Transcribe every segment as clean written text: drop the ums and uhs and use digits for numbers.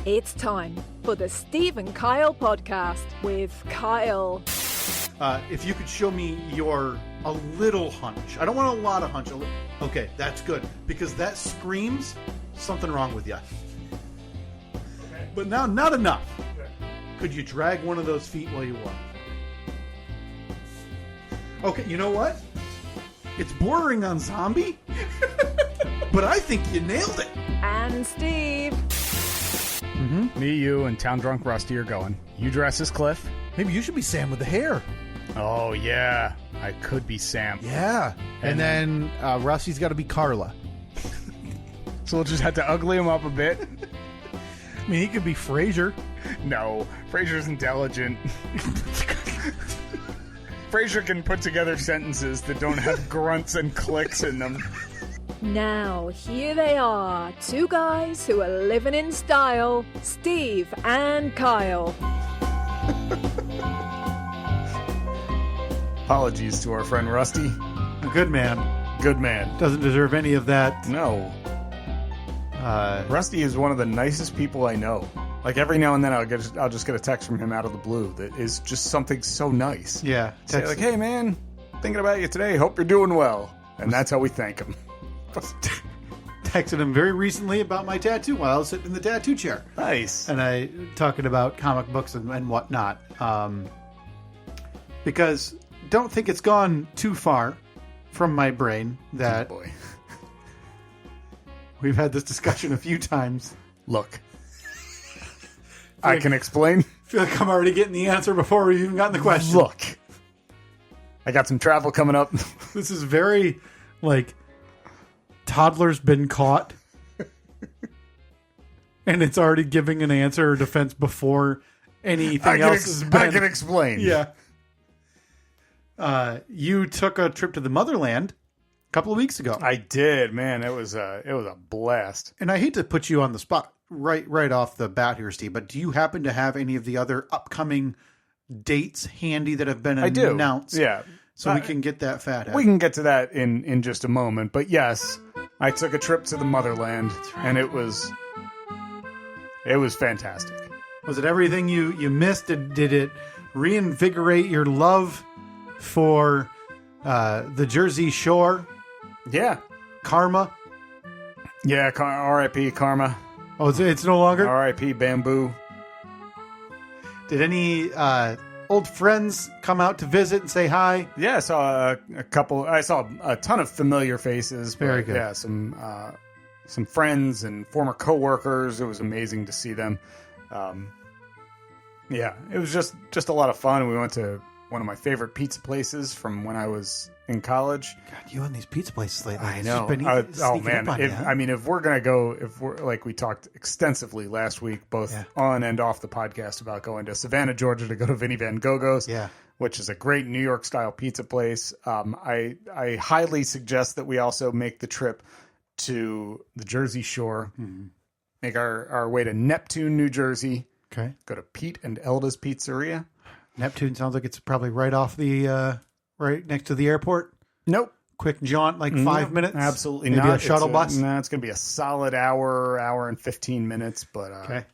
It's time for the Steve and Kyle podcast with Kyle. If you could show me a little hunch. I don't want a lot of hunch. Okay, that's good. Because that screams something wrong with you. Okay. But now, not enough. Okay. Could you drag one of those feet while you walk? Okay, you know what? It's bordering on zombie. But I think you nailed it. And Steve. Mm-hmm. Me, you, and Town Drunk Rusty are going. You dress as Cliff. Maybe you should be Sam with the hair. Oh, yeah. I could be Sam. Yeah. And then Rusty's got to be Carla. So we'll just have to ugly him up a bit. I mean, he could be Frasier. No. Frasier's intelligent. Frasier can put together sentences that don't have grunts and clicks in them. Now, here they are, two guys who are living in style, Steve and Kyle. Apologies to our friend Rusty. A good man. Good man. Doesn't deserve any of that. No. Rusty is one of the nicest people I know. Like every now and then I'll just get a text from him out of the blue that is just something so nice. Yeah. Say like, hey man, thinking about you today, hope you're doing well. And that's how we thank him. Texted him very recently about my tattoo while I was sitting in the tattoo chair. Nice. And I talking about comic books and whatnot. Because don't think it's gone too far from my brain that boy. We've had this discussion a few times. Look. I can explain. I feel like I'm already getting the answer before we've even gotten the question. Look. I got some travel coming up. This is very, like, toddler's been caught. And it's already giving an answer or defense before anything else has been. I can explain. Yeah. You took a trip to the motherland a couple of weeks ago. I did, man. It was a blast. And I hate to put you on the spot right off the bat here, Steve, but do you happen to have any of the other upcoming dates handy that have been announced? I do. Yeah. So we can get that fat out. We can get to that in just a moment. But yes, I took a trip to the motherland, and it was fantastic. Was it everything you missed? Did it reinvigorate your love for the Jersey Shore? Yeah. Karma? Yeah, R.I.P. Karma. Oh, it's no longer? R.I.P. Bamboo. Did any old friends come out to visit and say hi? Yeah, I saw a couple. I saw a ton of familiar faces. Very good. Yeah, some friends and former coworkers. It was amazing to see them. Yeah, it was just a lot of fun. We went to one of my favorite pizza places from when I was in college. God, you on these pizza places lately. I know. Oh man, I mean, if we're like we talked extensively last week, both on and off the podcast about going to Savannah, Georgia, to go to Vinnie Van Gogo's, which is a great New York style pizza place. I highly suggest that we also make the trip to the Jersey Shore, make our way to Neptune, New Jersey. Okay, go to Pete and Elda's Pizzeria. Neptune sounds like it's probably right off the right next to the airport. Nope. Quick jaunt, like 5 minutes. Absolutely Maybe not. A shuttle bus. No, it's going to be a solid hour and 15 minutes. But okay.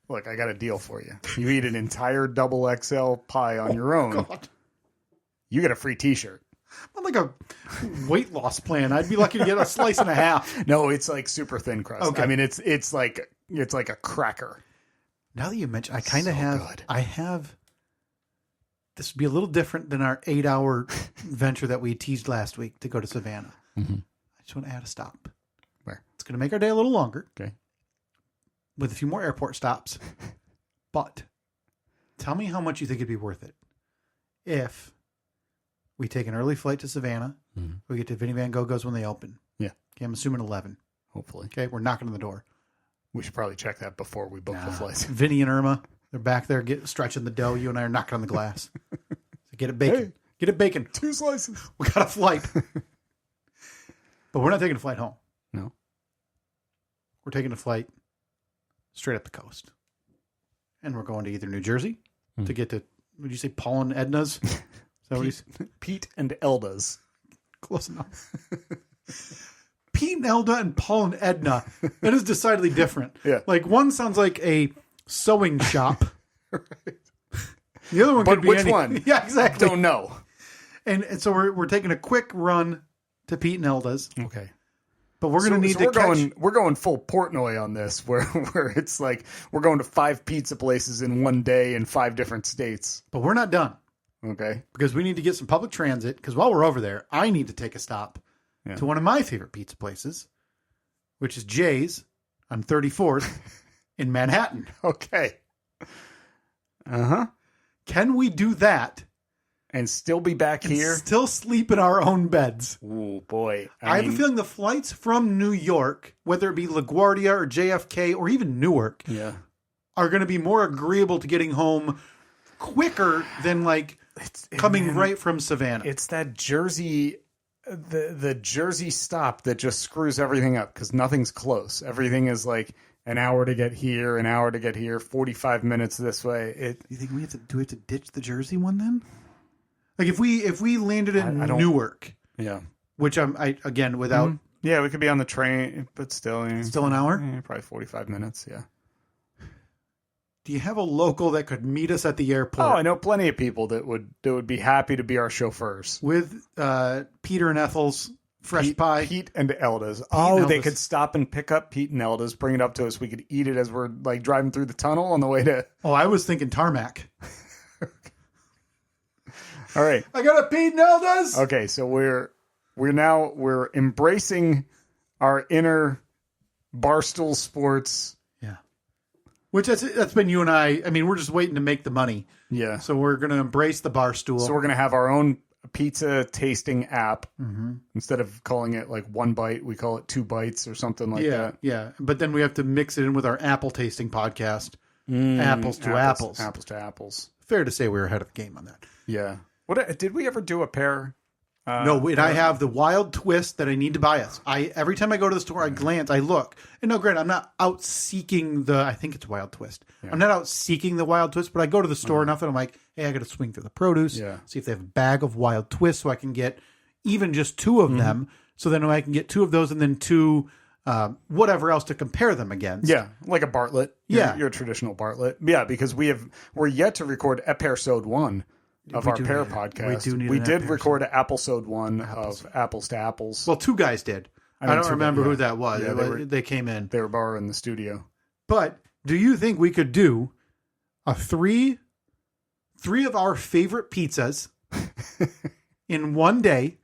Look, I got a deal for you. You eat an entire double XL pie on your own. God. You get a free T-shirt. Not like a weight loss plan. I'd be lucky to get a slice and a half. No, it's like super thin crust. Okay. I mean, it's like a cracker. Now that you mention, I kind of have. This would be a little different than our 8-hour venture that we teased last week to go to Savannah. Mm-hmm. I just want to add a stop. Where? It's going to make our day a little longer. Okay. With a few more airport stops. But tell me how much you think it'd be worth it if we take an early flight to Savannah. Mm-hmm. We get to Vinnie Van Gogo's when they open. Yeah. Okay, I'm assuming 11. Hopefully. Okay, we're knocking on the door. We should probably check that before we book the flights. Vinny and Irma, they're back there stretching the dough. You and I are knocking on the glass. So get it bacon. Hey, get it bacon. 2 slices. We got a flight. But we're not taking a flight home. No. We're taking a flight straight up the coast. And we're going to either New Jersey to get to, would you say Paul and Edna's? Is that what Pete and Elda's. Close enough. Pete and Elda and Paul and Edna. That is decidedly different. Yeah. Like one sounds like a sewing shop. Right. The other one could be which one? Yeah, exactly. Don't know. And so we're taking a quick run to Pete and Elda's. Okay. But we're going to need to catch... We're going full Portnoy on this, where it's like we're going to 5 pizza places in one day in 5 different states. But we're not done. Okay. Because we need to get some public transit. Because while we're over there, I need to take a stop to one of my favorite pizza places, which is Jay's on 34th in Manhattan. Okay. Uh-huh. Can we do that? And still be back here? Still sleep in our own beds. Ooh, boy. I have a feeling the flights from New York, whether it be LaGuardia or JFK or even Newark, are going to be more agreeable to getting home quicker than coming right from Savannah. It's that Jersey, the Jersey stop that just screws everything up because nothing's close. Everything is like an hour to get here, an hour to get here, 45 minutes this way. You think we have to ditch the Jersey one then? Like if we landed in Newark, which again without, we could be on the train, but still an hour, probably 45 minutes. Yeah. Do you have a local that could meet us at the airport? Oh, I know plenty of people that would be happy to be our chauffeurs with Peter and Ethel's fresh pie. Pete and Elda's. They could stop and pick up Pete and Elda's, bring it up to us. We could eat it as we're like driving through the tunnel on the way to. Oh, I was thinking tarmac. All right. I got a Pete and Elda's. Okay, so we're embracing our inner Barstool Sports. Yeah. Which that's been you and I. I mean, we're just waiting to make the money. Yeah. So we're going to embrace the Barstool. So we're going to have our own pizza tasting app. Mm-hmm. Instead of calling it like 1 bite, we call it 2 bites or something like that. Yeah. But then we have to mix it in with our apple tasting podcast. Apples to apples. Apples to apples. Fair to say we were ahead of the game on that. Yeah. What did we ever do a pair? No, and I have the wild twist that I need to buy us. Every time I go to the store, I glance, I look. And no, granted, I'm not out seeking I think it's wild twist. Yeah. I'm not out seeking the wild twist, but I go to the store enough and I'm like, hey, I got to swing through the produce, see if they have a bag of wild twist so I can get even just 2 of them. So then I can get 2 of those and then 2 whatever else to compare them against. Yeah, like a Bartlett. Your traditional Bartlett. Yeah, because we're yet to record Episode 1. Of our pair podcast. We did record an Applesode 1 of Apples to Apples. Well, 2 guys did. I don't remember who that was. Yeah, they came in. They were borrowing the studio. But do you think we could do a 3 of our favorite pizzas in one day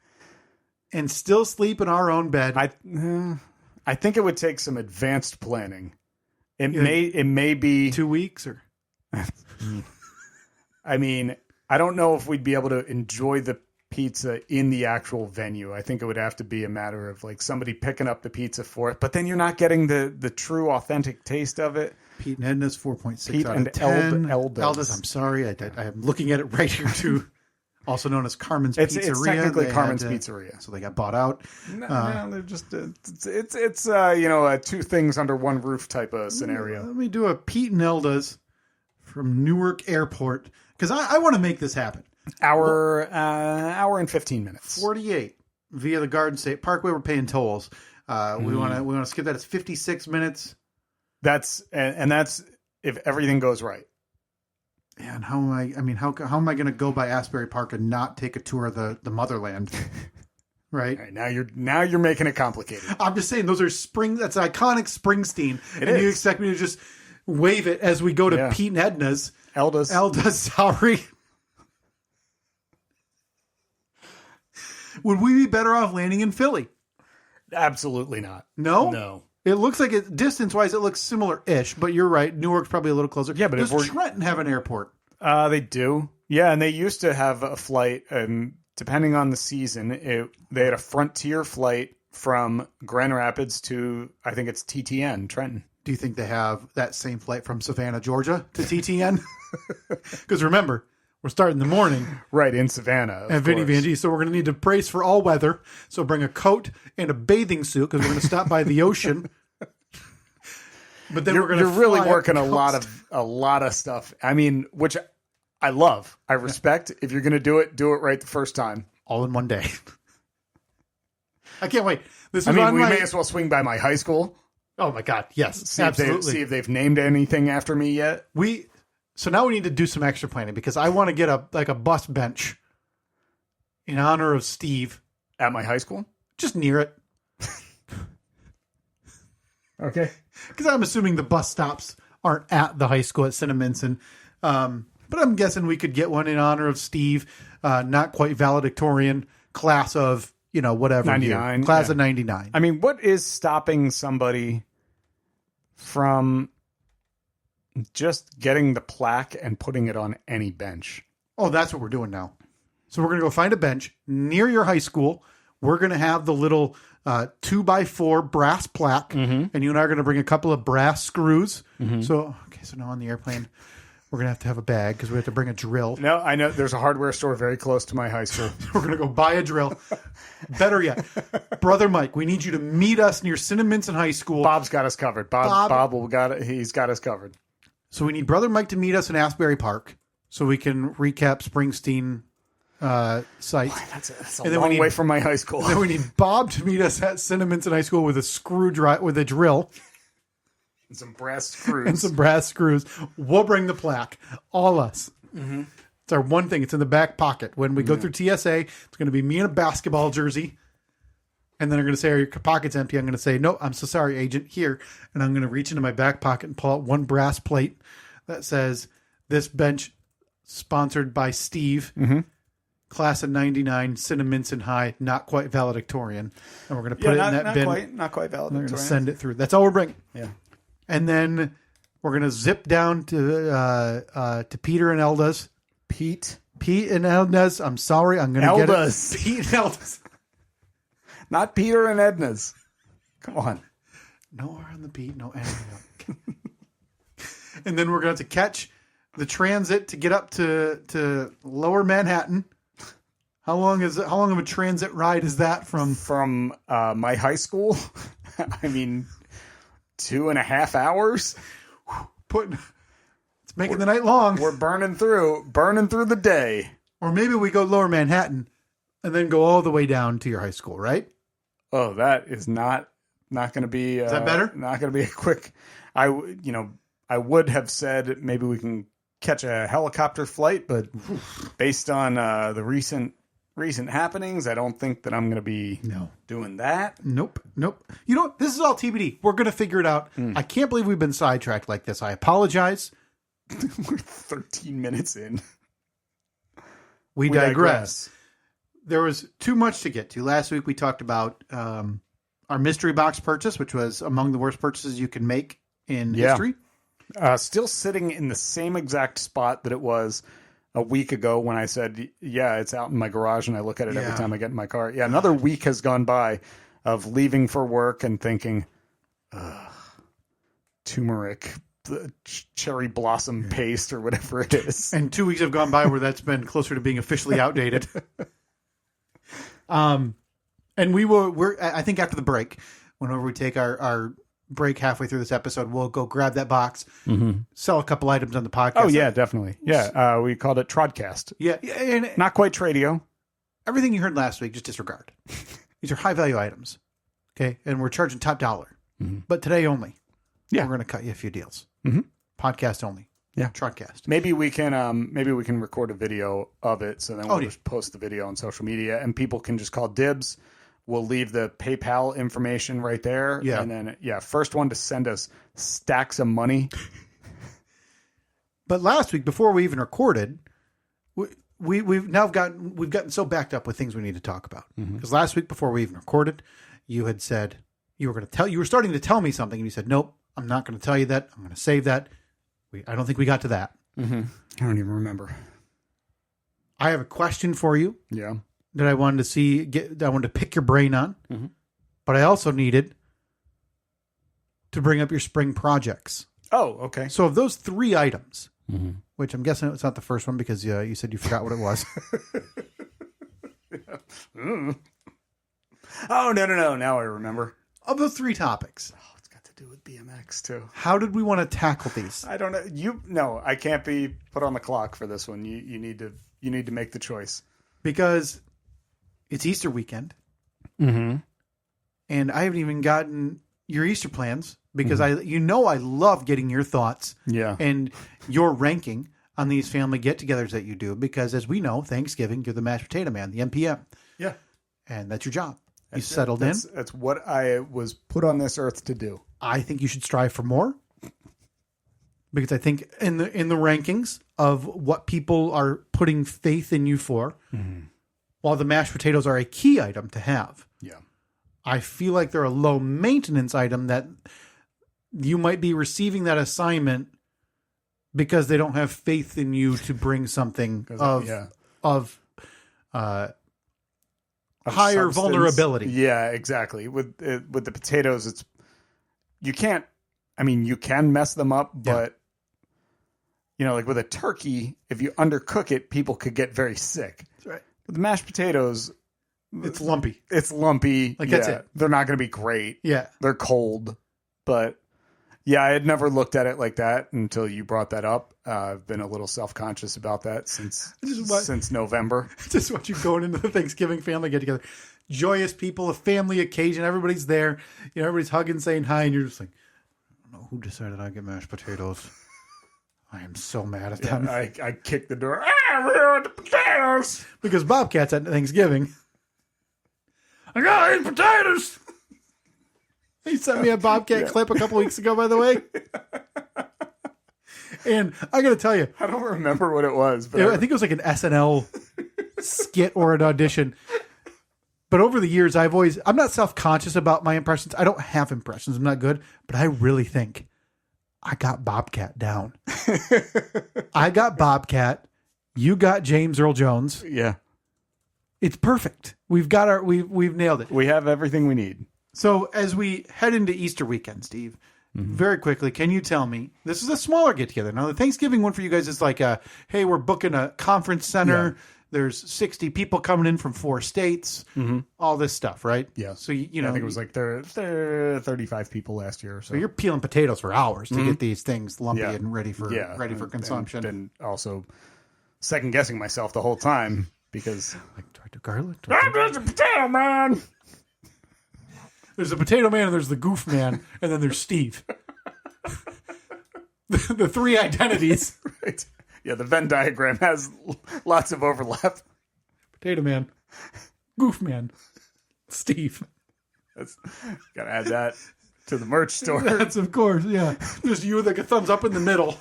and still sleep in our own bed? I think it would take some advanced planning. It may be 2 weeks or. I mean. I don't know if we'd be able to enjoy the pizza in the actual venue. I think it would have to be a matter of like somebody picking up the pizza for it, but then you're not getting the true authentic taste of it. Pete and Edna's 4.6 out of 10. Elda's. I'm sorry. I'm looking at it right here too. Also known as Carmen's Pizzeria. It's technically Carmen's Pizzeria. So they got bought out. No, they're just it's 2 things under one roof type of scenario. Let me do a Pete and Elda's from Newark Airport. Because I want to make this happen. Hour and 15 minutes. 48 via the Garden State Parkway. We're paying tolls. We want to skip that. It's 56 minutes. That's if everything goes right. Yeah, and how am I? I mean, how am I going to go by Asbury Park and not take a tour of the motherland? Right? All right, now you're making it complicated. I'm just saying those are That's an iconic Springsteen. It is. You expect me to just wave it as we go to Pete and Edna's. Elda's, sorry. Would we be better off landing in Philly? Absolutely not. No. It looks like distance-wise, it looks similar-ish, but you're right. Newark's probably a little closer. Yeah, but does Trenton have an airport? They do. Yeah, and they used to have a flight, and depending on the season, they had a Frontier flight from Grand Rapids to, I think it's TTN, Trenton. Do you think they have that same flight from Savannah, Georgia to TTN? Because remember, we're starting the morning. Right, in Savannah. And Vinny Van G. So we're going to need to brace for all weather. So bring a coat and a bathing suit because we're going to stop by the ocean. But then we're going to. You're really working a lot of stuff. I mean, which I love. I respect. If you're going to do it right the first time. All in one day. I can't wait. We may as well swing by my high school. Oh my God! Yes, absolutely. See if they've named anything after me yet. So now we need to do some extra planning because I want to get a bus bench in honor of Steve at my high school, just near it. Okay, because I'm assuming the bus stops aren't at the high school at Cinnaminson, but I'm guessing we could get one in honor of Steve. Not quite valedictorian, class of whatever 99, class of 99. I mean, what is stopping somebody from just getting the plaque and putting it on any bench? Oh, that's what we're doing now. So we're going to go find a bench near your high school. We're going to have the little 2x4 brass plaque, and you and I are going to bring a couple of brass screws. So now on the airplane, we're going to have a bag because we have to bring a drill. No, I know there's a hardware store very close to my high school. We're going to go buy a drill. Better yet, Brother Mike, we need you to meet us near Cinnaminson High School. Bob's got us covered. Bob will got it. He's got us covered. So we need Brother Mike to meet us in Asbury Park so we can recap Springsteen sites. Boy, that's a long way from my high school. Then we need Bob to meet us at Cinnaminson High School with a drill. And some brass screws. We'll bring the plaque. All us. It's our one thing. It's in the back pocket. When we go through TSA, it's going to be me in a basketball jersey. And then they're going to say, are your pockets empty? I'm going to say, no, I'm so sorry, agent. Here. And I'm going to reach into my back pocket and pull out one brass plate that says, this bench sponsored by Steve, class of 99, Cinnaminson High, not quite valedictorian. And we're going to put it in that bin. Not quite valedictorian. We're going to send it through. That's all we're bringing. Yeah. And then we're going to zip down to Peter and Elda's. Pete and Elda's. I'm sorry. I'm going to get it. Pete and Elda's. Not Peter and Edna's. Come on. No R on the Pete, no N on the And then we're going to have to catch the transit to get up to Lower Manhattan. How long of a transit ride is that from my high school? I mean, 2.5 hours. It's making the night long. We're burning through the day. Or maybe we go Lower Manhattan and then go all the way down to your high school, right? Oh, that is not going to be. Is that better? Not going to be a quick. I would have said maybe we can catch a helicopter flight, but based on the recent happenings, I don't think that I'm going to be doing that. Nope. This is all TBD. We're going to figure it out. I can't believe we've been sidetracked like this. I apologize. We're 13 minutes in. We digress. There was too much to get to. Last week we talked about our mystery box purchase, which was among the worst purchases you can make in history. Still sitting in the same exact spot that it was a week ago when I said, it's out in my garage and I look at it every time I get in my car. Yeah, another week has gone by of leaving for work and thinking, turmeric, cherry blossom paste or whatever it is. And 2 weeks have gone by where that's been closer to being officially outdated. And I think after the break, whenever we take our break halfway through this episode, we'll go grab that box, sell a couple items on the podcast. Oh yeah, definitely. Yeah. We called it Trodcast. Yeah. And not quite Tradio. Everything you heard last week, just disregard. These are high value items. Okay. And we're charging top dollar, but today only. Yeah. We're going to cut you a few deals. Podcast only. Yeah. Trodcast. Maybe we can record a video of it. So then we'll just post the video on social media and people can just call dibs. We'll leave the PayPal information right there. Yeah. And then, first one to send us stacks of money. But last week, before we even recorded, we've gotten so backed up with things we need to talk about. Because last week, before we even recorded, you had said you were starting to tell me something, and you said, "Nope, I'm not going to tell you that. I'm going to save that." I don't think we got to that. I don't even remember. I have a question for you. Yeah. That I wanted I wanted to pick your brain on, but I also needed to bring up your spring projects. Oh, okay. So of those 3 items, which I'm guessing it's not the first one because you said you forgot what it was. Oh, no. Now I remember. Of those 3 topics. Oh, it's got to do with BMX too. How did we want to tackle these? I don't know. No, I can't be put on the clock for this one. You need to make the choice. Because it's Easter weekend. and I haven't even gotten your Easter plans because I love getting your thoughts and your ranking on these family get-togethers that you do, because as we know, Thanksgiving, you're the mashed potato man, the MPM. Yeah. And that's your job. You settled in. That's what I was put on this earth to do. I think you should strive for more, because I think in the rankings of what people are putting faith in you for, while the mashed potatoes are a key item to have, I feel like they're a low maintenance item that you might be receiving that assignment because they don't have faith in you to bring something of higher substance. vulnerability. Yeah, exactly. With the potatoes, you can mess them up, but like with a turkey, if you undercook it, people could get very sick. That's right. With the mashed potatoes, it's lumpy. It's lumpy. Like that's it. They're not going to be great. Yeah. They're cold, but I had never looked at it like that until you brought that up. I've been a little self-conscious about that since November. Just watch you going into the Thanksgiving family get-together. Joyous people, a family occasion. Everybody's there. Everybody's hugging, saying hi, and you're just like, I don't know who decided I get mashed potatoes. I am so mad at them. I kicked the door. We want the potatoes! Because Bobcat's at Thanksgiving. I gotta eat potatoes! He sent me a Bobcat clip a couple weeks ago, by the way. And I got to tell you, I don't remember what it was, but I think it was like an SNL skit or an audition. But over the years, I'm not self-conscious about my impressions. I don't have impressions. I'm not good, but I really think I got Bobcat down. I got Bobcat. You got James Earl Jones. Yeah. It's perfect. We've nailed it. We have everything we need. So as we head into Easter weekend, Steve, very quickly, can you tell me, this is a smaller get-together. Now, the Thanksgiving one for you guys is like hey, we're booking a conference center. Yeah. There's 60 people coming in from 4 states, all this stuff, right? Yeah. So, I think it was like 35 people last year. So you're peeling potatoes for hours to get these things lumpy and ready for consumption. And also second-guessing myself the whole time because... Like, do I do garlic? There's a potato man! There's a potato man, and there's the goof man, and then there's Steve. the 3 identities. Right. Yeah, the Venn diagram has lots of overlap. Potato man, goof man, Steve. Gotta add that to the merch store. That's of course, yeah. Just you with like a thumbs up in the middle.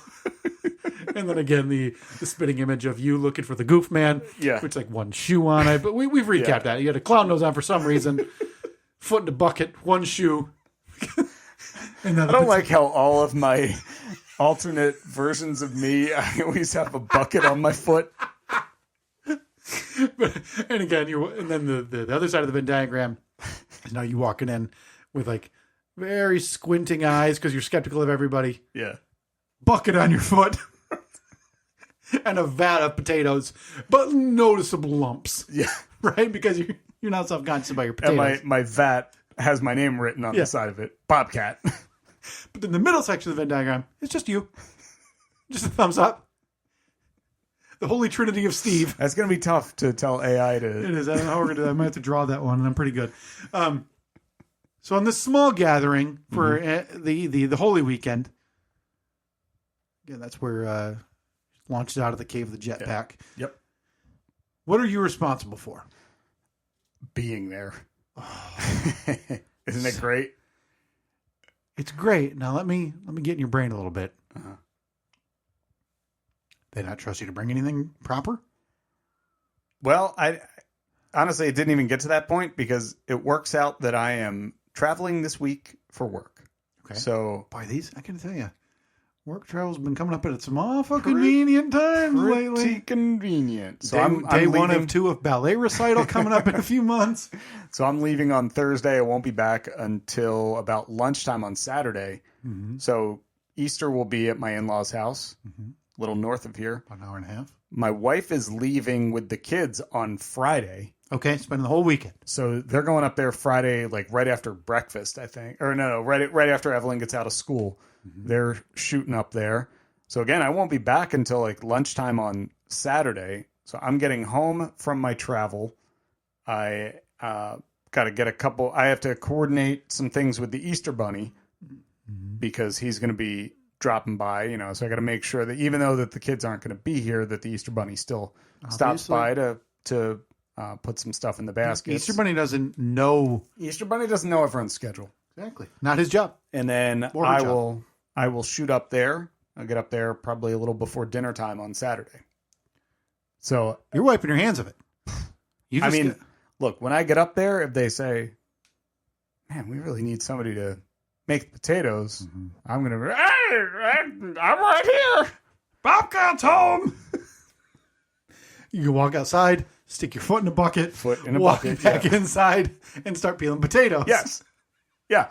And then again, the spitting image of you looking for the goof man. Yeah. Which like one shoe on it. But we've recapped that. You had a clown nose on for some reason. Foot in the bucket, one shoe. And I don't like how all of my alternate versions of me, I always have a bucket on my foot. And again, and then the other side of the Venn diagram is now you walking in with like very squinting eyes because you're skeptical of everybody. Yeah. Bucket on your foot. And a vat of potatoes, but noticeable lumps. Yeah. Right? Because you're not self-conscious about your potatoes. And my vat has my name written on the side of it. Bobcat. But in the middle section of the Venn diagram, it's just you. Just a thumbs up. The holy trinity of Steve. That's going to be tough to tell AI to... It is. I don't know how we're going to do that. I might have to draw that one, and I'm pretty good. So on this small gathering for the Holy Weekend, again, that's where launched out of the cave of the jetpack. Yep. What are you responsible for? Being there. Isn't it great? It's great. Now let me get in your brain a little bit. They not trust you to bring anything proper? Well, I honestly, it didn't even get to that point because it works out that I am traveling this week for work. Okay. So by these, I can tell you, work travel's been coming up at some awful convenient times lately. Pretty convenient. So I'm one of 2 of ballet recital coming up in a few months. So I'm leaving on Thursday. I won't be back until about lunchtime on Saturday. Mm-hmm. So Easter will be at my in-laws' house, a little north of here. About an hour and a half. My wife is leaving with the kids on Friday. Okay, spending the whole weekend. So they're going up there Friday, like right after breakfast, I think. Or no, right after Evelyn gets out of school. They're shooting up there. So again, I won't be back until like lunchtime on Saturday. So I'm getting home from my travel. I got got to get a couple. I have to coordinate some things with the Easter Bunny because he's going to be dropping by, so I got to make sure that even though that the kids aren't going to be here, that the Easter Bunny still stops by to put some stuff in the basket. Easter Bunny doesn't know. Easter Bunny doesn't know everyone's schedule. Exactly. Not his job. And then I will shoot up there. I'll get up there probably a little before dinner time on Saturday. So you're wiping your hands of it. Look, when I get up there, if they say, man, we really need somebody to make the potatoes, I'm going to be, hey, I'm right here. Bobcat's home. You can walk outside, stick your foot in a bucket, walk back inside, and start peeling potatoes. Yes. Yeah.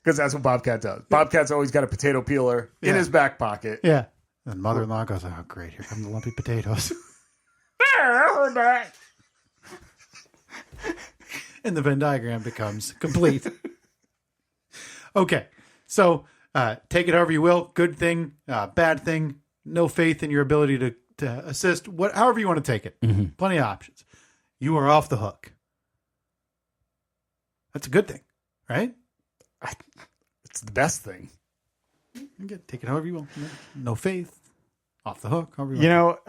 Because that's what Bobcat does. Bobcat's always got a potato peeler in his back pocket. Yeah. And mother-in-law goes, oh, great, here come the lumpy potatoes. And the Venn diagram becomes complete. Okay. So take it however you will. Good thing, bad thing, no faith in your ability to assist. However you want to take it. Plenty of options. You are off the hook. That's a good thing, right? It's the best thing. Take it however you will. No faith. Off the hook. However you want.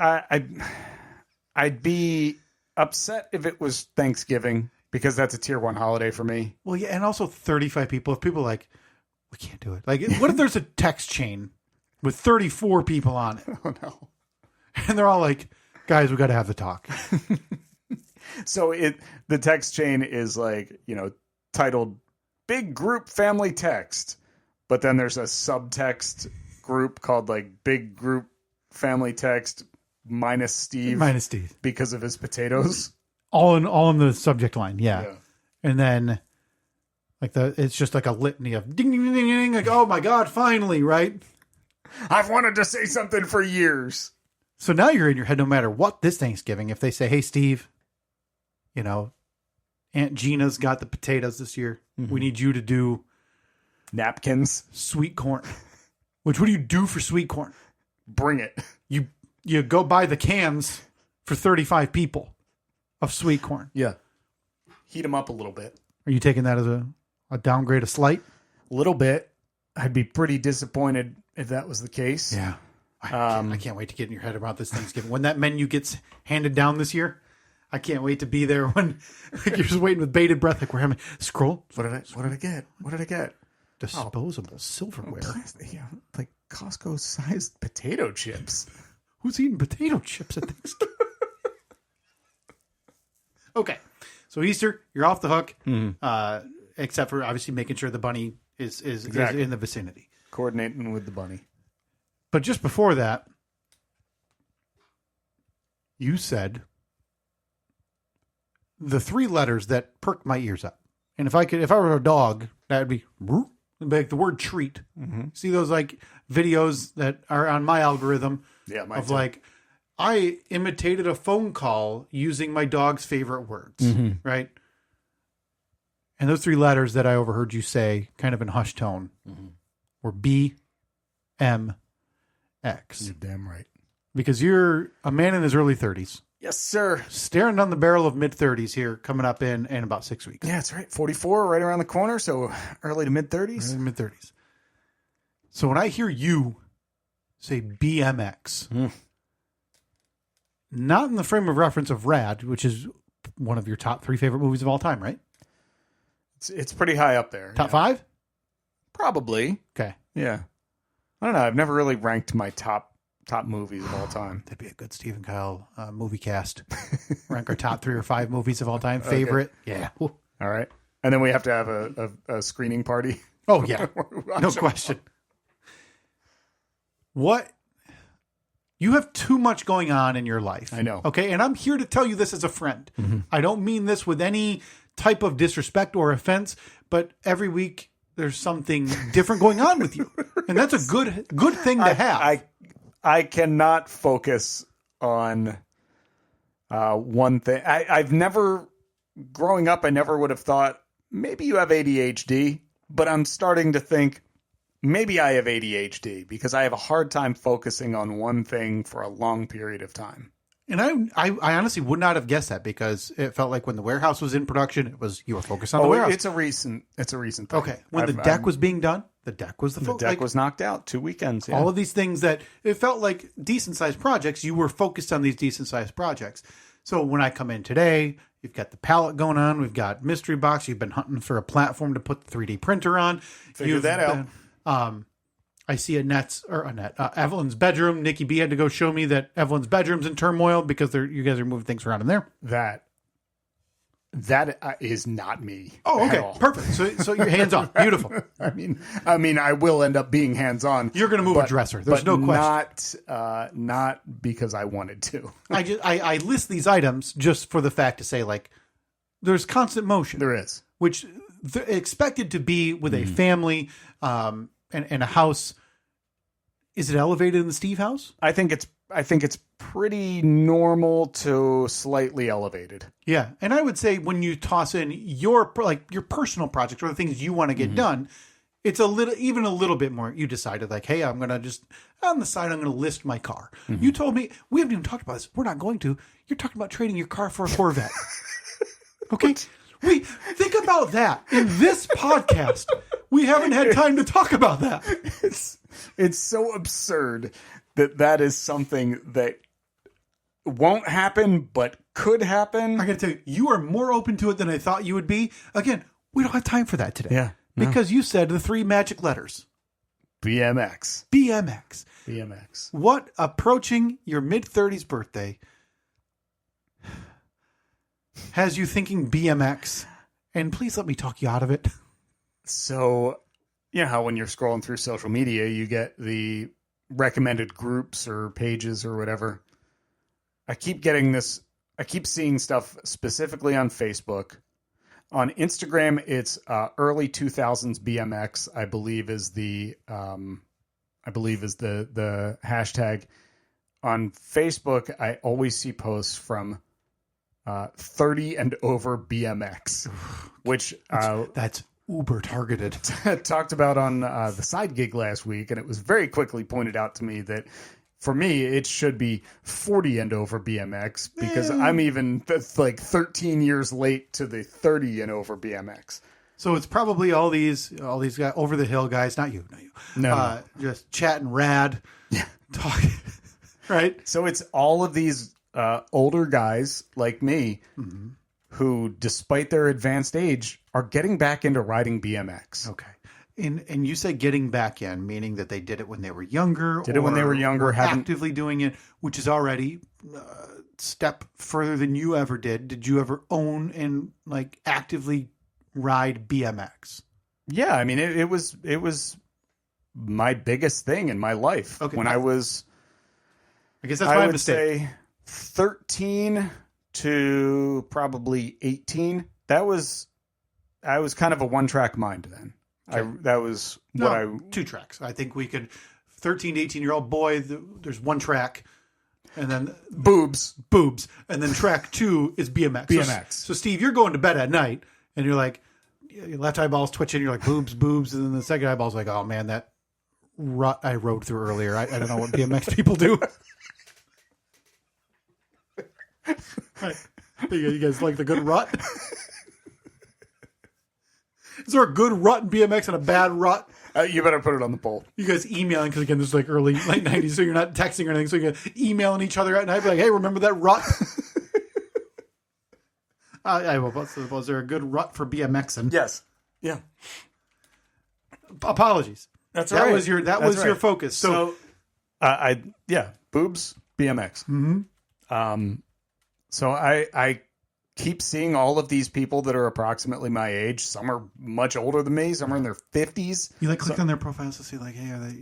I'd be upset if it was Thanksgiving because that's a tier 1 holiday for me. Well, yeah, and also 35 people. If people are like, we can't do it. Like, what if there's a text chain with 34 people on it? Oh, no. And they're all like, guys, we got to have the talk. So the text chain is like, titled Big Group Family Text. But then there's a subtext group called like Big Group Family Text minus Steve. Because of his potatoes. All in the subject line, yeah. And then it's just like a litany of ding ding ding ding ding, like, oh my God, finally, right? I've wanted to say something for years. So now you're in your head no matter what this Thanksgiving, if they say, hey Steve, Aunt Gina's got the potatoes this year. We need you to do napkins. Sweet corn. Which, what do you do for sweet corn? Bring it. You go buy the cans for 35 people of sweet corn. Yeah. Heat them up a little bit. Are you taking that as a downgrade, a slight? A little bit. I'd be pretty disappointed if that was the case. Yeah. I can't wait to get in your head about this Thanksgiving. When that menu gets handed down this year, I can't wait to be there when you're just waiting with bated breath. Like, we're having scroll. What did I get? Disposable silverware. Yeah, like Costco-sized potato chips. Who's eating potato chips at Thanksgiving? Okay. So Easter, you're off the hook, except for obviously making sure the bunny is in the vicinity. Coordinating with the bunny. But just before that, you said the 3 letters that perked my ears up. And if I were a dog, that would be like the word treat. See those like videos that are on my algorithm of like, I imitated a phone call using my dog's favorite words, right? And those 3 letters that I overheard you say kind of in hushed tone were B, M, X. You're damn right. Because you're a man in his early 30s. Yes, sir. Staring down the barrel of mid-30s here, coming up in about 6 weeks. Yeah, that's right. 44, right around the corner, so early to mid-30s. Early mid-30s. So when I hear you say BMX, not in the frame of reference of Rad, which is one of your top 3 favorite movies of all time, right? It's pretty high up there. Top 5? Probably. Okay. Yeah. I don't know. I've never really ranked my top movies of all time. That'd be a good Steve and Kyle movie cast. Rank our top 3 or 5 movies of all time. Favorite. Okay. Yeah. All right. And then we have to have a screening party. Oh, yeah. No question. What? You have too much going on in your life. I know. Okay. And I'm here to tell you this as a friend. I don't mean this with any type of disrespect or offense, but every week there's something different going on with you. And that's a good thing to have. I cannot focus on one thing. I've never, growing up, I never would have thought, maybe you have ADHD, but I'm starting to think, maybe I have ADHD because I have a hard time focusing on one thing for a long period of time. And I honestly would not have guessed that because it felt like when the warehouse was in production, you were focused on the warehouse. It's a recent thing. Okay. When the deck was being done, the deck was the deck was knocked out 2 weekends. Yeah. All of these things that it felt like decent sized projects, you were focused on these decent sized projects. So when I come in today, you've got the palette going on, we've got mystery box, you've been hunting for a platform to put the 3D printer on. Figure that out. I see Evelyn's bedroom. Nikki B had to go show me that Evelyn's bedroom's in turmoil because you guys are moving things around in there. That is not me. Oh, okay, perfect. So you're hands on. Beautiful. I mean, I will end up being hands on. You're going to move a dresser. There's no question. Not because I wanted to. I list these items just for the fact to say like, there's constant motion. There is, which expected to be with a family. And a house. Is it elevated in the Steve house? I think it's pretty normal to slightly elevated. Yeah, and I would say when you toss in your personal projects or the things you want to get done, it's a little bit more. You decided like, hey, I'm gonna just on the side, I'm gonna list my car. You told me we haven't even talked about this. We're not going to. You're talking about trading your car for a Corvette. Okay. Think about that in this podcast. We haven't had time to talk about that. It's so absurd that is something that won't happen, but could happen. I got to tell you, you are more open to it than I thought you would be. Again, we don't have time for that today. Yeah. Because you said the 3 magic letters. BMX. What approaching your mid-30s birthday has you thinking BMX? And please let me talk you out of it. So, you know how when you're scrolling through social media, you get the recommended groups or pages or whatever. I keep seeing stuff specifically on Facebook. On Instagram, it's early 2000s BMX, I believe is the hashtag. On Facebook, I always see posts from 30 and over BMX, which that's uber targeted. Talked about on the side gig last week, and it was very quickly pointed out to me that for me it should be 40 and over BMX because I'm even like 13 years late to the 30 and over BMX. So it's probably all these guys, over the hill guys, not you. No. Just chatting rad, talking, right? So it's all of these older guys like me who, despite their advanced age, are getting back into riding BMX. Okay. And you said getting back in, meaning that they did it when they were younger. Actively doing it, which is already a step further than you ever did. Did you ever own and like actively ride BMX? Yeah, I mean it was my biggest thing in my life. Okay, when I was, I guess that's my mistake. Say 13 to probably 18. I was kind of a one-track mind then. Okay. 2 tracks. I think we could 13 to 18-year-old boy, there's 1 track and then boobs, and then track 2 is BMX. So Steve, you're going to bed at night and you're like, your left eyeball's twitching, you're like boobs, and then the second eyeball's like, oh man, that rut I rode through earlier. I don't know what BMX people do. Right. You guys like the good rut? Is there a good rut in BMX and a bad rut? You better put it on the poll. You guys emailing, because again, this is like late 90s, so you're not texting or anything, so you're emailing each other at night, be like, hey, remember that rut? Was there a good rut for BMXing? Yes. Yeah. Apologies. That's all right. That was your focus. So boobs, BMX. Mm-hmm. So I keep seeing all of these people that are approximately my age. Some are much older than me. Some are in their 50s. You click on their profiles to see like, hey, are they,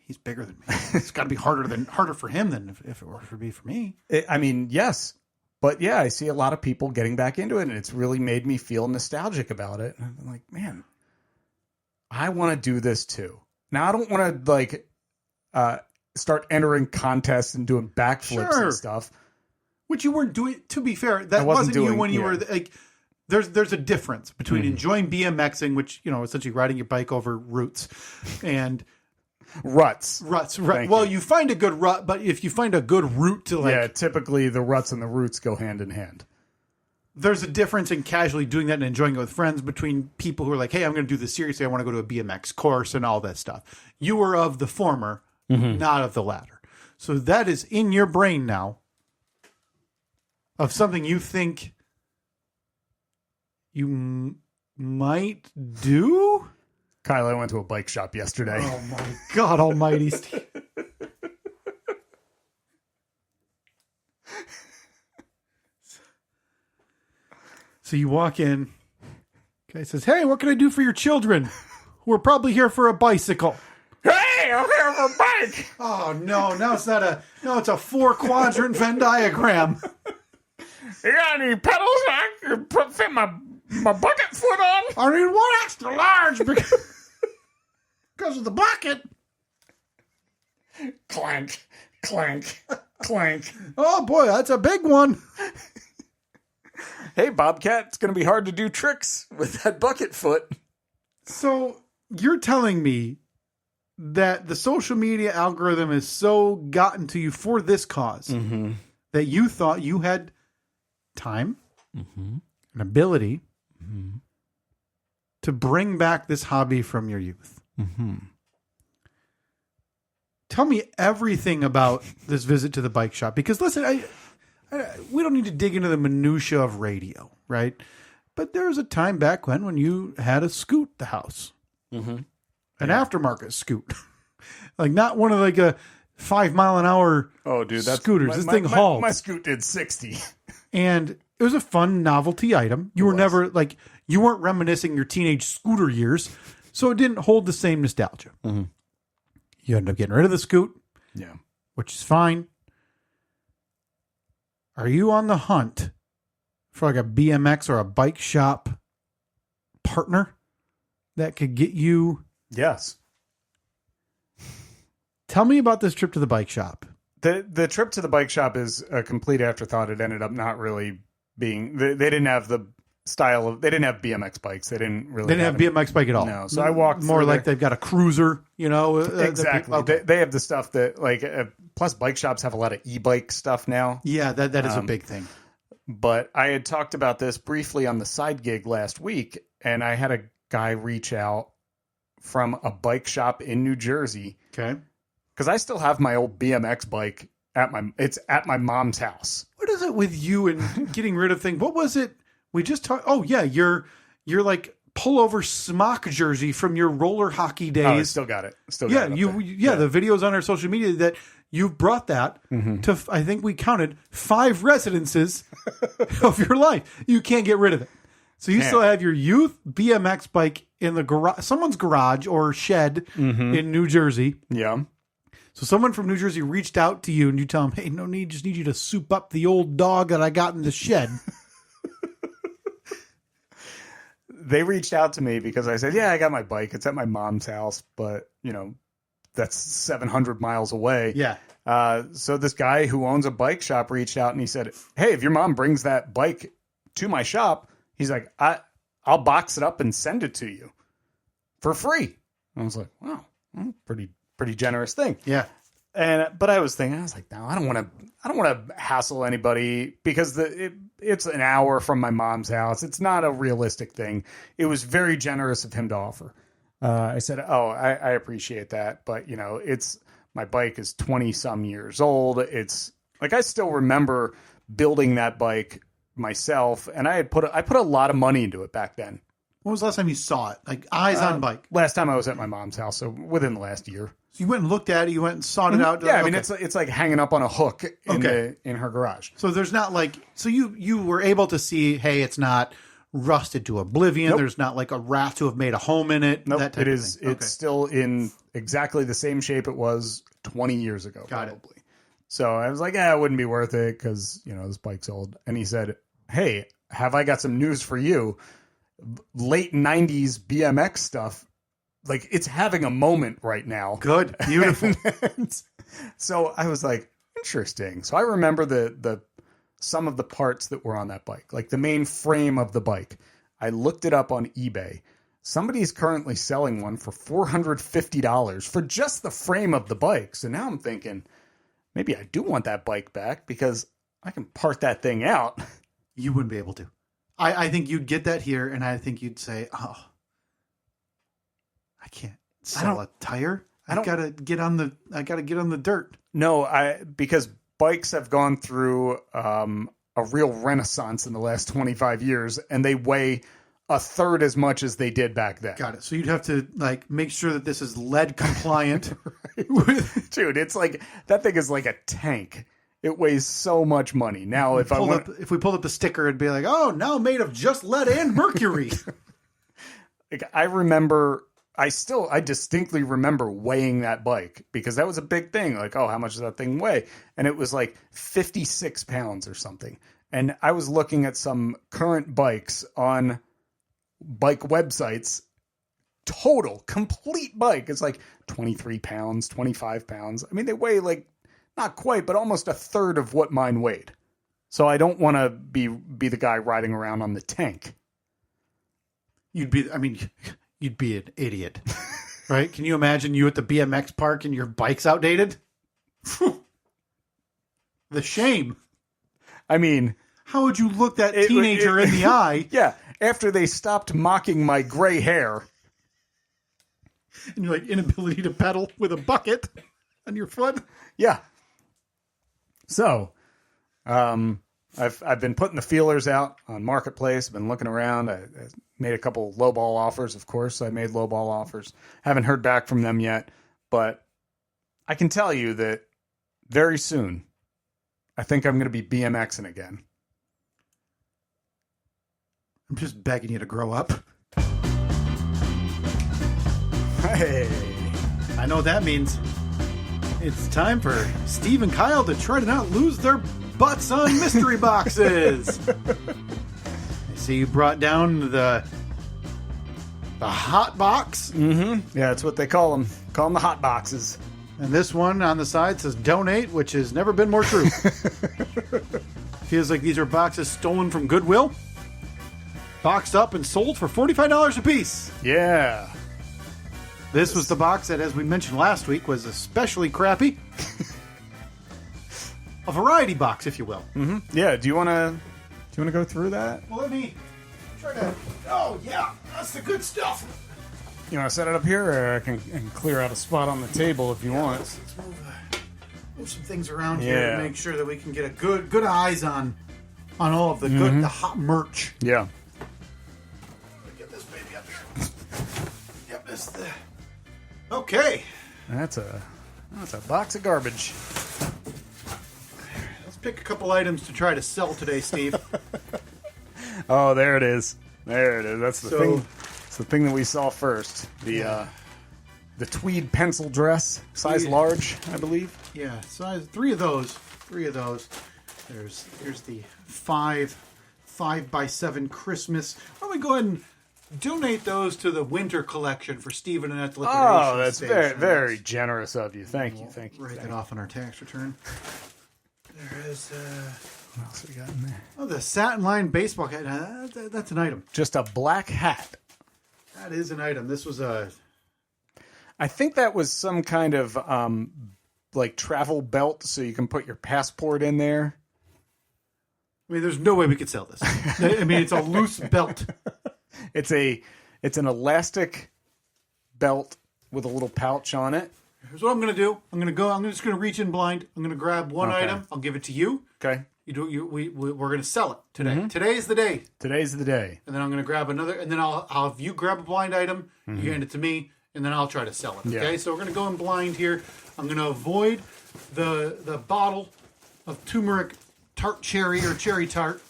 he's bigger than me. It's got to be harder for him than if it were to be for me. Yes. But yeah, I see a lot of people getting back into it, and it's really made me feel nostalgic about it. And I'm like, man, I want to do this too. Now, I don't want to start entering contests and doing backflips and stuff. Which you weren't doing, to be fair, that wasn't you when you were like, there's a difference between enjoying BMXing, which, essentially riding your bike over routes, and Ruts. Right. Well, you find a good rut, but if you find a good route to like... Yeah, typically the ruts and the roots go hand in hand. There's a difference in casually doing that and enjoying it with friends between people who are like, hey, I'm going to do this seriously. I want to go to a BMX course and all that stuff. You are of the former, not of the latter. So that is in your brain now of something you think you might do? Kyle, I went to a bike shop yesterday. Oh, my God almighty, Steve. So you walk in. Guy says, hey, what can I do for your children who are probably here for a bicycle? Hey, I'm here for a bike. Oh, no. Now it's not a... No, it's a 4-quadrant Venn diagram. You got any pedals I can fit my bucket foot on? I need one extra large because of the bucket. Clank, clank, clank. Oh, boy, that's a big one. Hey, Bobcat, it's going to be hard to do tricks with that bucket foot. So you're telling me that the social media algorithm has so gotten to you for this cause that you thought you had time and ability to bring back this hobby from your youth. Tell me everything about this visit to the bike shop. Because listen, we don't need to dig into the minutia of radio, right? But there was a time back when you had a scoot the house. An aftermarket scoot. Like not one of like a 5 mile an hour scooters. This thing hauled. My scoot did 60. And it was a fun novelty item. You were never like, you weren't reminiscing your teenage scooter years. So it didn't hold the same nostalgia. You ended up getting rid of the scoot. Yeah. Which is fine. Are you on the hunt for like a BMX or a bike shop partner that could get you? Yes. Tell me about this trip to the bike shop. The trip to the bike shop is a complete afterthought. It ended up not really being... They didn't have the style of... They didn't have BMX bikes. They didn't have BMX bike at all. No. So I walked more like they've got a cruiser, you know? Exactly. Okay. They have the stuff that like... plus bike shops have a lot of e-bike stuff now. Yeah, that is a big thing. But I had talked about this briefly on the side gig last week, and I had a guy reach out from a bike shop in New Jersey. Okay. Because I still have my old BMX bike at my mom's house. What is it with you and getting rid of things? What was it we just talked? Oh yeah, you're like pullover smock jersey from your roller hockey days. Oh, I still got it. The videos on our social media that you've brought that to. I think we counted 5 residences of your life. You can't get rid of it. So you still have your youth BMX bike in the garage, someone's garage or shed in New Jersey. Yeah. So someone from New Jersey reached out to you and you tell them, hey, just need you to soup up the old dog that I got in the shed. They reached out to me because I said, yeah, I got my bike. It's at my mom's house, but that's 700 miles away. Yeah. So this guy who owns a bike shop reached out and he said, hey, if your mom brings that bike to my shop, he's like, I'll box it up and send it to you for free. I was like, wow, pretty generous thing. Yeah. But I was thinking, no, I don't want to hassle anybody because it's an hour from my mom's house. It's not a realistic thing. It was very generous of him to offer. I said, I appreciate that. But my bike is 20 some years old. It's like, I still remember building that bike myself. And I put a lot of money into it back then. When was the last time you saw it? Like eyes on bike? Last time I was at my mom's house. So within the last year. So you went and looked at it. You went and sought it out. Yeah, I mean, it's like hanging up on a hook in her garage. So there's not like you were able to see. Hey, it's not rusted to oblivion. Nope. There's not like a rat to have made a home in it. Nope. That type it is. Of thing. It's still in exactly the same shape it was 20 years ago. Got probably. It. So I was like, it wouldn't be worth it because this bike's old. And he said, hey, have I got some news for you? Late 90s BMX stuff. Like, it's having a moment right now. Good. Beautiful. So I was like, interesting. So I remember the some of the parts that were on that bike, like the main frame of the bike. I looked it up on eBay. somebody's currently selling one for $450 for just the frame of the bike. So now I'm thinking, maybe I do want that bike back because I can part that thing out. You wouldn't be able to. I think you'd get that here, and I think you'd say, "Oh, I can't sell a tire. I gotta get on the dirt." No, because bikes have gone through a real renaissance in the last 25 years, and they weigh a third as much as they did back then. Got it. So you'd have to make sure that this is lead compliant. Dude, it's like that thing is like a tank. It weighs so much money. Now, if we pulled up the sticker, it'd be like, "Oh, now made of just lead and mercury." I distinctly remember weighing that bike because that was a big thing. Like, oh, how much does that thing weigh? And it was like 56 pounds or something. And I was looking at some current bikes on bike websites. Total, complete bike. It's like 23 pounds, 25 pounds. I mean, they weigh like, not quite, but almost a third of what mine weighed. So I don't want to be the guy riding around on the tank. You'd be an idiot, right? Can you imagine you at the BMX park and your bike's outdated? The shame. I mean, how would you look that teenager in the eye? Yeah, after they stopped mocking my gray hair. And your inability to pedal with a bucket on your foot. Yeah. So, I've been putting the feelers out on Marketplace. I've been looking around. I made a couple lowball offers, of course. I made lowball offers. Haven't heard back from them yet, but I can tell you that very soon, I think I'm going to be BMXing again. I'm just begging you to grow up. Hey, I know what that means. It's time for Steve and Kyle to try to not lose their butts on mystery boxes. I see you brought down the hot box. Mm-hmm. Yeah, that's what they call them. Call them the hot boxes. And this one on the side says donate, which has never been more true. Feels like these are boxes stolen from Goodwill, boxed up and sold for $45 a piece. Yeah. This was the box that, as we mentioned last week, was especially crappy. A variety box, if you will. Mm-hmm. Yeah. Do you want to go through that? Well, let me try to. Oh yeah, that's the good stuff. You want to set it up here, or I can clear out a spot on the table if you want. Let's move some things around here to make sure that we can get a good eyes on all of the the hot merch. Yeah. Get this baby up here. Yep, this the. Okay. That's a box of garbage. Let's pick a couple items to try to sell today, Steve. Oh, there it is. There it is. That's the thing. It's the thing that we saw first. The tweed pencil dress, size large, I believe. Yeah, size three of those. Here's the 5x7 Christmas. Why don't we go ahead and donate those to the winter collection for Stephen and Annette's liquidation. Oh, that's very, very generous of you. Thank you. Write that off on our tax return. There is. What else we got in there? Oh, the satin lined baseball hat. That's an item. Just a black hat. That is an item. This was I think that was some kind of travel belt, so you can put your passport in there. I mean, there's no way we could sell this. I mean, it's a loose belt. It's an elastic belt with a little pouch on it. Here's what I'm going to do. I'm just going to reach in blind. I'm going to grab one item. I'll give it to you. Okay. We're going to sell it today. Mm-hmm. Today's the day. Today's the day. And then I'm going to grab another, and then I'll have you grab a blind item. Mm-hmm. You hand it to me, and then I'll try to sell it. Okay. Yeah. So we're going to go in blind here. I'm going to avoid the bottle of turmeric tart cherry or cherry tart.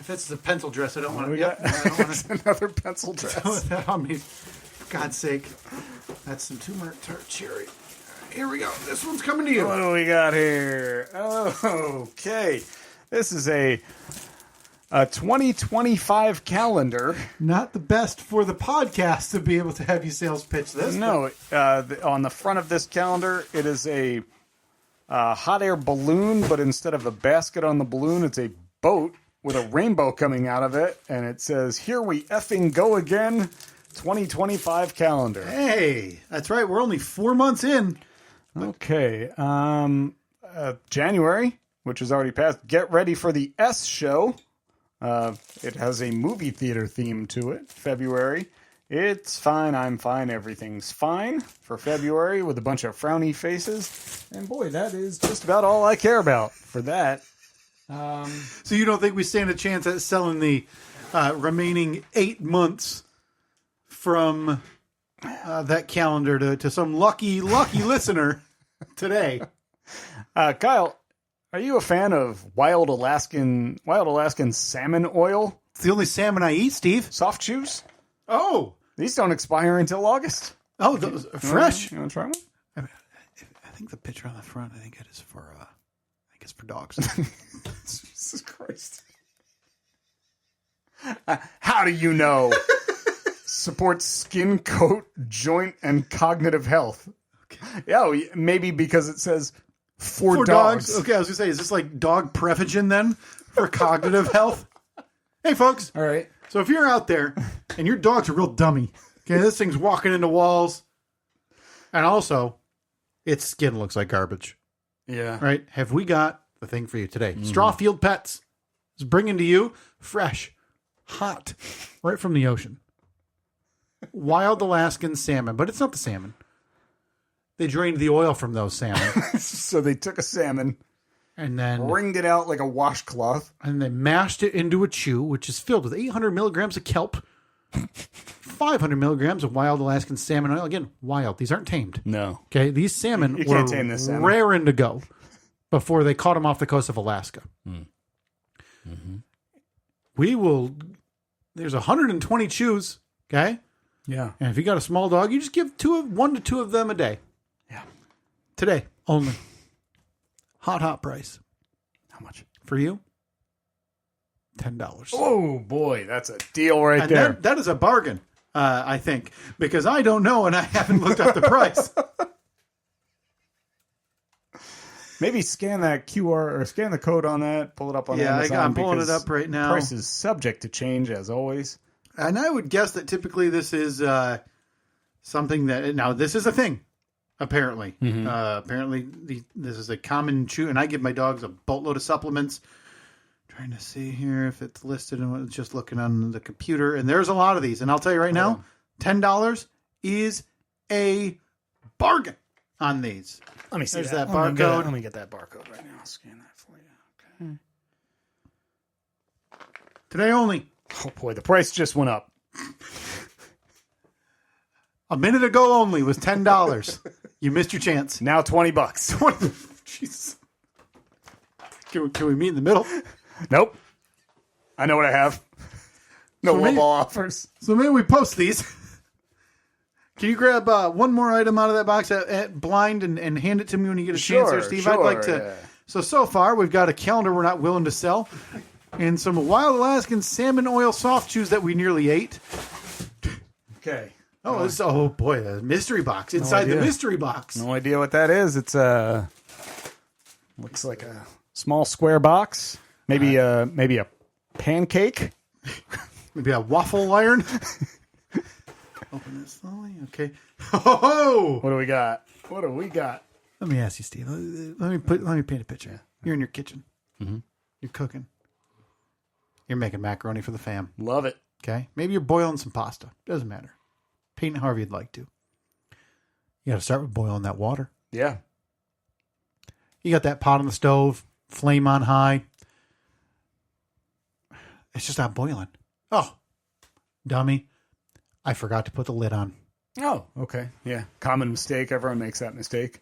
If it's a pencil dress, I don't want to. It's another pencil dress. I mean, for God's sake, that's some turmeric tart cherry. Here we go. This one's coming to you. What do we got here? Oh, okay. This is a 2025 calendar. Not the best for the podcast to be able to have you sales pitch this. No, on the front of this calendar, it is a hot air balloon, but instead of a basket on the balloon, it's a boat. with a rainbow coming out of it, and it says, "Here we effing go again, 2025 calendar." Hey, that's right. We're only 4 months in. Okay. January, which is already passed. Get ready for the S show. It has a movie theater theme to it. February. It's fine, I'm fine, everything's fine for February with a bunch of frowny faces. And boy, that is just about all I care about for that. So you don't think we stand a chance at selling the remaining 8 months from that calendar to some lucky listener today? Kyle, are you a fan of wild Alaskan salmon oil? It's the only salmon I eat, Steve. Soft chews? Oh. These don't expire until August. Oh, those are fresh. You want to try one? I think the picture on the front, I think it is for dogs. Jesus Christ. How do you know? Supports skin, coat, joint, and cognitive health. Okay. Yeah, maybe because it says for dogs. Okay, I was going to say, is this like dog Prevagen then for cognitive health? Hey, folks. All right. So if you're out there and your dog's a real dummy, okay, this thing's walking into walls, and also its skin looks like garbage. Yeah. Right? Have we got the thing for you today? Strawfield Pets is bringing to you fresh, hot, right from the ocean. Wild Alaskan salmon, but it's not the salmon. They drained the oil from those salmon. So they took a salmon and then wringed it out like a washcloth. And they mashed it into a chew, which is filled with 800 milligrams of kelp, 500 milligrams of wild Alaskan salmon oil. Again, wild. These aren't tamed. No. Okay, these salmon you were can't tame this salmon. raring to go before they caught them off the coast of Alaska. Mm-hmm. There's 120 chews, okay? Yeah. And if you got a small dog, you just give 1 to 2 of them a day. Yeah. Today, only. Hot price. How much? For you? $10. Oh, boy. That's a deal right there. That is a bargain, I think, because I don't know and I haven't looked up the price. Maybe scan that QR or scan the code on that, pull it up on Amazon. Yeah, I'm pulling it up right now. Price is subject to change, as always. And I would guess that typically this is something that... Now, this is a thing. Apparently. Mm-hmm. Apparently, this is a common chew, and I give my dogs a boatload of supplements. Trying to see here if it's listed and just looking on the computer. And there's a lot of these. And I'll tell you right now, $10 is a bargain on these. Let me see There's that barcode. Let me get that barcode right now. I'll scan that for you. Okay. Today only. Oh, boy. The price just went up. A minute ago only was $10. You missed your chance. Now $20. Jesus. Can we meet in the middle? Nope. I know what I have. No lowball offers. So maybe we post these. Can you grab one more item out of that box at blind and hand it to me when you get a chance there, Steve? Sure, I'd like to. Yeah. So far, we've got a calendar we're not willing to sell and some wild Alaskan salmon oil soft chews that we nearly ate. Okay. Oh, boy, a mystery box inside the mystery box. No idea what that is. It's looks like a small square box. Maybe a pancake. Maybe a waffle iron. Open this slowly. Okay. Oh! What do we got? Let me ask you, Steve. Let me paint a picture. You're in your kitchen. Mm-hmm. You're cooking. You're making macaroni for the fam. Love it. Okay. Maybe you're boiling some pasta. Doesn't matter. Paint it however you'd like to. You got to start with boiling that water. Yeah. You got that pot on the stove, flame on high. It's just not boiling. Oh, dummy. I forgot to put the lid on. Oh, okay. Yeah. Common mistake. Everyone makes that mistake.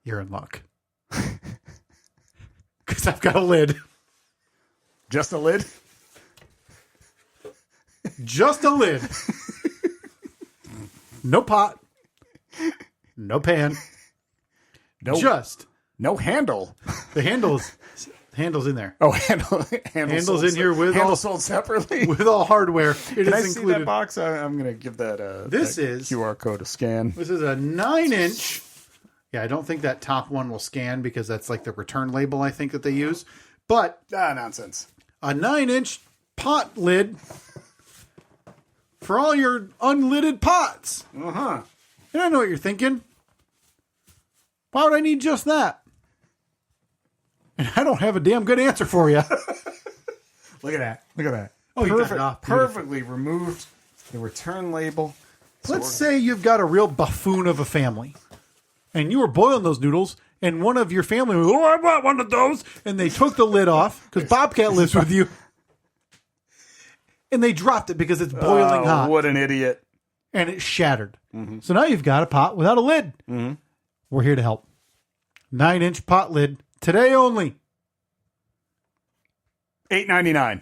You're in luck. Because I've got a lid. Just a lid? Just a lid. No pot. No pan. No handle. The handle's in there. Oh, handle's in here with handle sold separately with all hardware. Can I see that box? I'm going to give that is QR code a scan. This is a 9-inch. Yeah, I don't think that top one will scan because that's like the return label I think that they use. But nonsense. a 9-inch pot lid for all your unlidded pots. Uh-huh. And I know what you're thinking. Why would I need just that? And I don't have a damn good answer for you. Look at that. Look at that. Oh, you got it off. Perfectly removed the return label. Let's say you've got a real buffoon of a family, and you were boiling those noodles, and one of your family was, oh, I want one of those, and they took the lid off, because Bobcat lives with you, and they dropped it because it's boiling hot. What an idiot. And it shattered. Mm-hmm. So now you've got a pot without a lid. Mm-hmm. We're here to help. 9-inch pot lid, today only. $8.99. I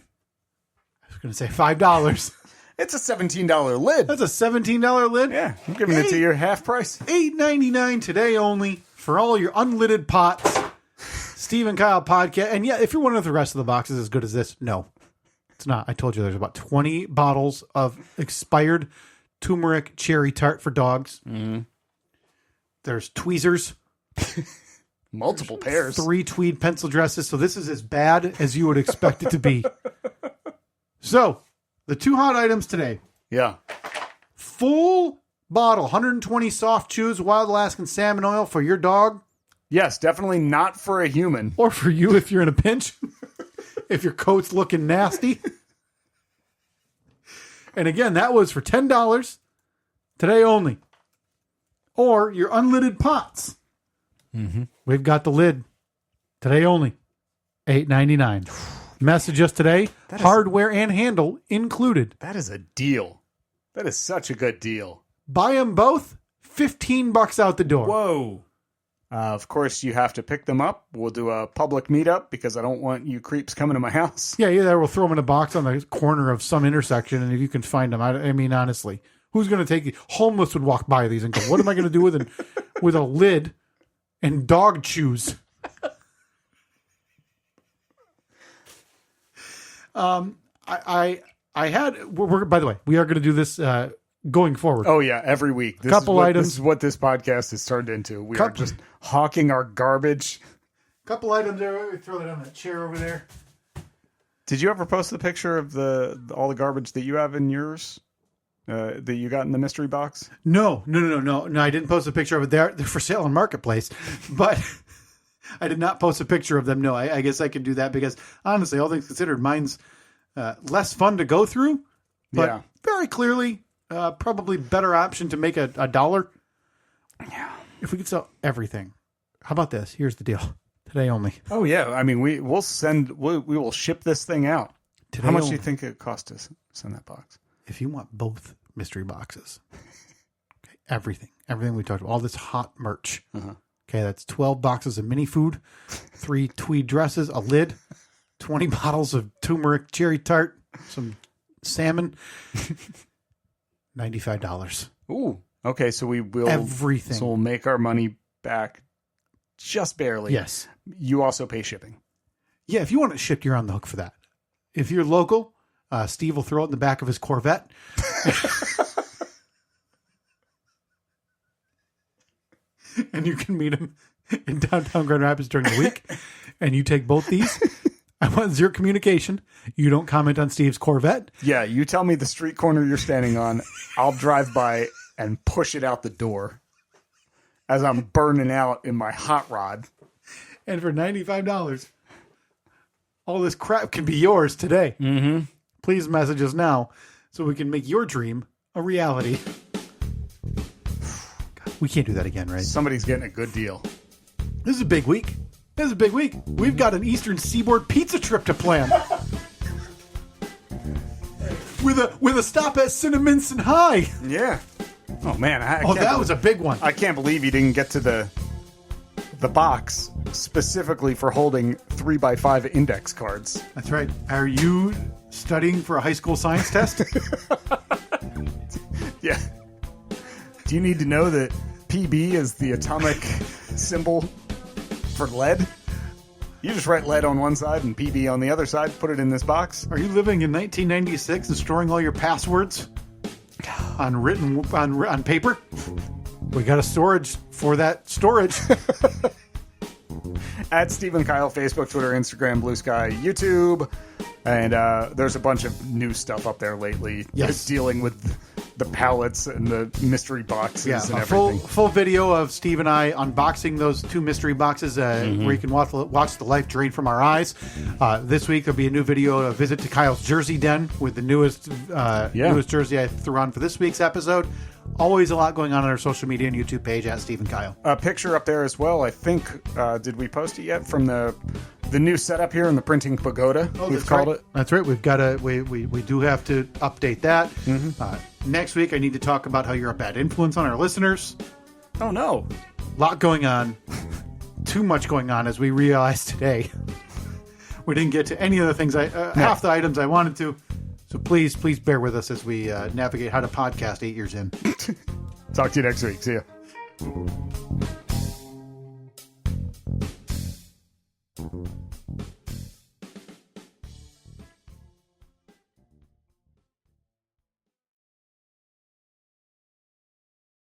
was going to say $5. It's a $17 lid. That's a $17 lid? Yeah, I'm giving it to you half price. $8.99 today only for all your unlidded pots. Steve and Kyle podcast. And yeah, if you're wondering if the rest of the box is as good as this, no, it's not. I told you there's about 20 bottles of expired turmeric cherry tart for dogs. Mm-hmm. There's tweezers. Multiple pairs. 3 tweed pencil dresses. So this is as bad as you would expect it to be. So, the 2 hot items today. Yeah. Full bottle, 120 soft chews, wild Alaskan salmon oil for your dog. Yes, definitely not for a human. Or for you if you're in a pinch. If your coat's looking nasty. And again, that was for $10 today only. Or your unlidded pots. Mm-hmm. We've got the lid today only. $8.99. Message us today. Hardware and handle included. That is a deal. That is such a good deal. Buy them both. $15 out the door. Whoa. Of course, you have to pick them up. We'll do a public meetup because I don't want you creeps coming to my house. Yeah, we'll throw them in a box on the corner of some intersection, and if you can find them, I mean, honestly, who's going to take these? Homeless would walk by these and go, what am I going to do with a lid and dog chews? I had, by the way, we are going to do this going forward. Oh, yeah, every week. This is what this podcast has turned into. We are just hawking our garbage. Couple items there. We throw that on that chair over there. Did you ever post the picture of all the garbage that you have in yours that you got in the mystery box? No. I didn't post a picture of it. They're for sale on Marketplace, but I did not post a picture of them. No, I guess I could do that because honestly, all things considered, mine's less fun to go through, but very clearly probably better option to make a $1. Yeah. If we could sell everything. How about this? Here's the deal. Today only. Oh yeah. I mean, we will ship this thing out. Today How much only. Do you think it cost to send that box? If you want both mystery boxes, okay, everything we talked about, all this hot merch. Uh-huh. Okay, that's 12 boxes of mini food, 3 tweed dresses, a lid, 20 bottles of turmeric cherry tart, some salmon, $95. Ooh. Okay, so we will everything. So we'll make our money back just barely. Yes. You also pay shipping. Yeah, if you want it shipped, you're on the hook for that. If you're local, Steve will throw it in the back of his Corvette. And you can meet him in downtown Grand Rapids during the week. And you take both these. I want zero communication. You don't comment on Steve's Corvette. Yeah, you tell me the street corner you're standing on. I'll drive by and push it out the door as I'm burning out in my hot rod. And for $95, all this crap can be yours today. Mm-hmm. Please message us now so we can make your dream a reality. God, we can't do that again, right? Somebody's getting a good deal. This is a big week. We've got an Eastern Seaboard pizza trip to plan. With a stop at Cinnaminson High. Yeah. Oh man. That was a big one. I can't believe you didn't get to the box specifically for holding 3x5 index cards. That's right. Are you studying for a high school science test? Yeah. Do you need to know that PB is the atomic symbol for lead? You just write lead on one side and PB on the other side, put it in this box. Are you living in 1996 and storing all your passwords on paper? We got a storage for that storage. At Steve and Kyle, Facebook, Twitter, Instagram, Blue Sky, YouTube. And there's a bunch of new stuff up there lately. Yes. Dealing with the pallets and the mystery boxes and everything. Full video of Steve and I unboxing those 2 mystery boxes where you can watch the life drain from our eyes. This week there'll be a new video, a visit to Kyle's Jersey Den with the newest jersey I threw on for this week's episode. Always a lot going on our social media and YouTube page at Steve and Kyle. A picture up there as well. I think, did we post it yet? From the new setup here in the Printing Pagoda, we've called it. That's right. We've got we do have to update that. Next week, I need to talk about how you're a bad influence on our listeners. Oh, no. A lot going on. Too much going on, as we realized today. We didn't get to any of the things, half the items I wanted to. So please bear with us as we navigate how to podcast 8 years in. Talk to you next week. See ya.